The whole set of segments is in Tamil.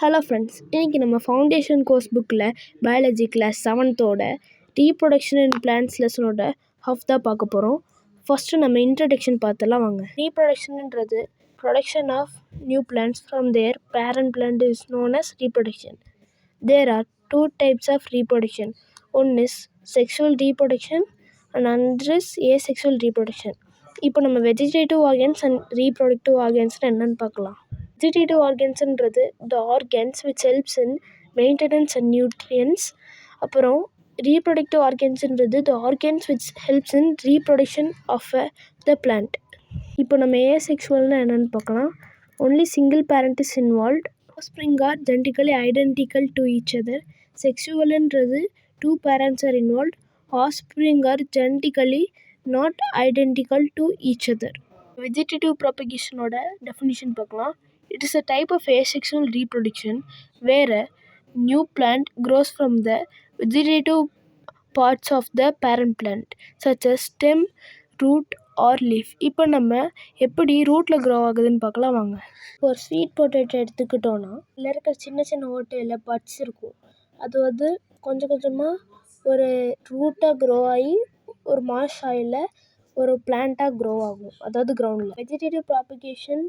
ஹலோ ஃப்ரெண்ட்ஸ், இன்றைக்கி நம்ம ஃபவுண்டேஷன் கோர்ஸ் புக்கில் biology class 7th reproduction in plants லெசனோட ஹாஃப் தான் பார்க்க போகிறோம். ஃபஸ்ட்டு நம்ம இன்ட்ரடக்ஷன் பார்த்துலாம் வாங்க. ரீப்ரொடக்ஷன்ன்றது production of new plants from their parent plant is known as reproduction. There are two types of reproduction. One is sexual reproduction and another is asexual reproduction. இப்போ நம்ம வெஜிடேட்டிவ் ஆர்கன்ஸ் அண்ட் ரீப்ரொடக்டிவ் ஆர்கன்ஸ்னு என்னென்னு பார்க்கலாம். வெஜிடேட்டிவ் ஆர்கன்ஸுன்றது the organs which helps in maintenance and nutrients. அப்புறம் ரீப்ரொடக்டிவ் ஆர்கன்ஸுன்றது the organs which helps in reproduction of the plant. இப்போ நம்ம ஏசெக்ஷுவல்னு என்னென்னு பார்க்கலாம். Only single parent is involved. Offspring are genetically identical to each other. Sexualன்றது two parents are involved. Offspring are genetically not identical to each other. Vegetative propagationோட definition பார்க்கலாம். It is a type of asexual reproduction where a new plant grows from the vegetative parts of the parent plant such as stem, root or leaf. இப்போ நம்ம எப்படி ரூட்டில் க்ரோ ஆகுதுன்னு பார்க்கலாம் வாங்க. ஒரு ஸ்வீட் பொட்டேட்டோ எடுத்துக்கிட்டோன்னா அதில் இருக்கிற சின்ன சின்ன ஓட்டையில் பட்ஸ் இருக்கும். அது வந்து கொஞ்சம் கொஞ்சமாக ஒரு ரூட்டாக க்ரோ ஆகி ஒரு மாஸ் ஆயிலில் ஒரு பிளான்ட்டாக க்ரோ ஆகும், அதாவது கிரவுண்டில். வெஜிடேட்டிவ் ப்ராபகேஷன்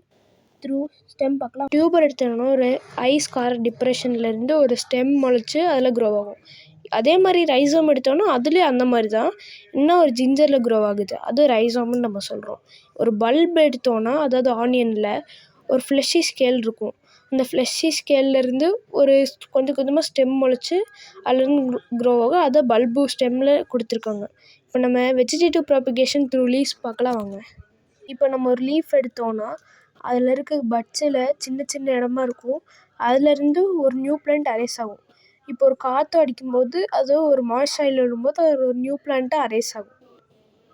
த்ரூ ஸ்டெம் பார்க்கலாம். டியூபர் எடுத்தோன்னா ஒரு ஐஸ் கார் டிப்ரெஷன்லேருந்து ஒரு ஸ்டெம் முளைச்சி அதில் க்ரோ ஆகும். அதே மாதிரி ரைசோம் எடுத்தோன்னா அதுலேயும் அந்த மாதிரி தான், இன்னும் ஒரு ஜிஞ்சரில் க்ரோ ஆகுது, அது ரைசோம்னு நம்ம சொல்கிறோம். ஒரு பல்ப் எடுத்தோன்னா, அதாவது ஆனியனில் ஒரு ஃப்ளெஷி ஸ்கேல் இருக்கும். அந்த ஃப்ளெஷி ஸ்கேல்லேருந்து ஒரு கொஞ்சம் கொஞ்சமாக ஸ்டெம் முளைச்சி அதுலேருந்து க்ரோ ஆகும். அதை பல்பு ஸ்டெம்மில் கொடுத்துருக்காங்க. இப்போ நம்ம வெஜிடேட்டிவ் ப்ராபகேஷன் த்ரூ லீவ்ஸ் பார்க்கலாம் வாங்க. இப்போ நம்ம ஒரு லீஃப் எடுத்தோன்னா அதில் இருக்க பட்ஸில் சின்ன சின்ன இடமா இருக்கும். அதுலேருந்து ஒரு நியூ பிளான்ட் அரைஸ் ஆகும். இப்போ ஒரு காற்று அடிக்கும்போது அது ஒரு மாய்ஸ்சரில் விடும்போது அது ஒரு நியூ பிளான்ட்டாக அரைஸ் ஆகும்.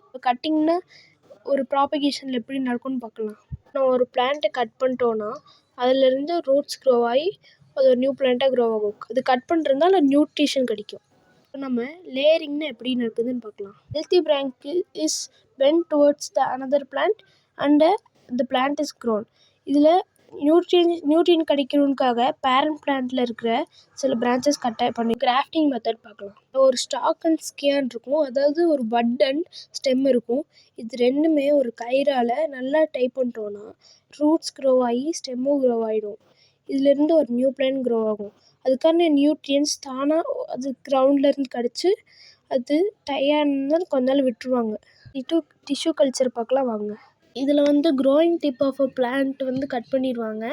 இப்போ கட்டிங்னா ஒரு ப்ராபகேஷனில் எப்படி நடக்கும்னு பார்க்கலாம். நம்ம ஒரு பிளான்ட்டை கட் பண்ணிட்டோன்னா அதிலேருந்து ரூட்ஸ் க்ரோ ஆகி அது ஒரு நியூ பிளான்ட்டாக க்ரோ ஆகும். அது கட் பண்ணுறதுனால நியூட்ரிஷன் கிடைக்கும். இப்போ நம்ம லேயரிங்னா எப்படி நடக்குதுன்னு பார்க்கலாம். Healthy branch is bend towards the another plant and the plant is grown. இதில் நியூட்ரியன் கிடைக்கணுக்காக பேரண்ட் பிளான்ட்டில் இருக்கிற சில பிரான்ச்சஸ் கட் பண்ணி கிராஃப்டிங் மெத்தட் பார்க்கலாம். ஒரு ஸ்டாக் அண்ட் ஸ்கியான் இருக்கும், அதாவது ஒரு பட் அண்ட் ஸ்டெம் இருக்கும். இது ரெண்டுமே ஒரு கயிறால் நல்லா டைப் பண்ணிட்டோன்னா ரூட்ஸ் க்ரோ ஆகி ஸ்டெம்மும் க்ரோ ஆகிடும். இதுலேருந்து ஒரு நியூ பிளான்ட் க்ரோ ஆகும். அதுக்கான நியூட்ரியன்ஸ் தானாக அது கிரவுண்ட்லேருந்து கிடச்சி அது டயர்னா கொஞ்ச நாள் விட்டுருவாங்க. டிஷ்யூ கல்ச்சர் பார்க்கலாம் வாங்க. இதில் வந்து growing tip of a plant வந்து கட் பண்ணிடுவாங்க.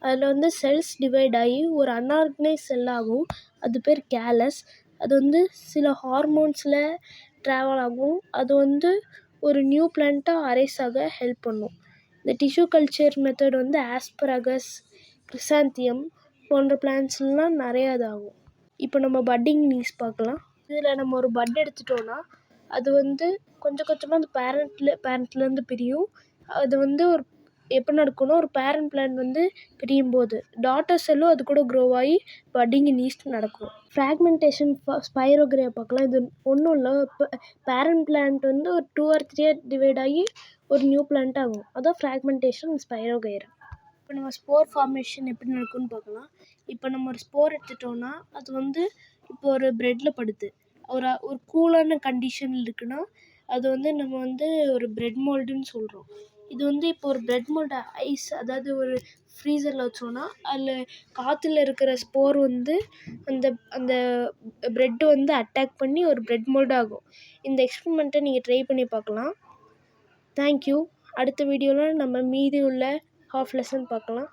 அதில் வந்து செல்ஸ் டிவைட் ஆகி ஒரு அன்ஆர்கனைஸ் செல் ஆகும். அது பேர் கேலஸ். அது வந்து சில ஹார்மோன்ஸில் ட்ராவல் ஆகும். அது வந்து ஒரு நியூ பிளான்ட்டாக அரைஸ் ஆக ஹெல்ப் பண்ணும். இந்த டிஷ்யூ கல்ச்சர் மெத்தட் வந்து ஆஸ்பரகஸ், கிரிசாந்தியம் போன்ற பிளான்ட்ஸ்லாம் நிறையா இதாகும். இப்போ நம்ம பட்டிங் லீவ்ஸ் பார்க்கலாம். இதில் நம்ம ஒரு பட் எடுத்துட்டோன்னா அது வந்து கொஞ்சம் கொஞ்சமாக அந்த பேரண்ட்லேருந்து பிரியும். அது வந்து ஒரு எப்போ நடக்கும்னா ஒரு பேரண்ட் பிளான்ட் வந்து பிரியும் போது டாட்டர் செல்லும் அது கூட க்ரோ ஆகி பட்டிங் லீவ்ஸ் நடக்கும். ஃப்ராக்மெண்டேஷன் ஸ்பைரோகிரியா பார்க்கலாம். இது ஒன்றும் இல்லை, பேரண்ட் பிளான்ட் வந்து ஒரு 2 or 3 டிவைட் ஆகி ஒரு நியூ பிளான்ட் ஆகும். அதான் ஃப்ராக்மெண்டேஷன் ஸ்பைரோகைரா. இப்போ நம்ம ஸ்போர் ஃபார்மேஷன் எப்படி நடக்கும்னு பார்க்கலாம். இப்போ நம்ம ஒரு ஸ்போர் எடுத்துட்டோன்னா அது வந்து இப்போ ஒரு ப்ரெட்டில் படுது, ஒரு கூலான கண்டிஷனில் இருக்குன்னா அது வந்து நம்ம வந்து ஒரு பிரெட் மோல்டுன்னு சொல்கிறோம். இது வந்து இப்போ ஒரு பிரெட் மோல்டு ஐஸ், அதாவது ஒரு ஃப்ரீசரில் வச்சோன்னா அதில் காற்றுல இருக்கிற ஸ்போர் வந்து அந்த ப்ரெட்டு வந்து அட்டாக் பண்ணி ஒரு பிரெட் மோல்டு ஆகும். இந்த எக்ஸ்பெரிமெண்ட்டை நீங்கள் ட்ரை பண்ணி பார்க்கலாம். தேங்க்யூ. அடுத்த வீடியோவில் நம்ம மீதி உள்ள ஹாஃப் லெசன் பார்க்கலாம்.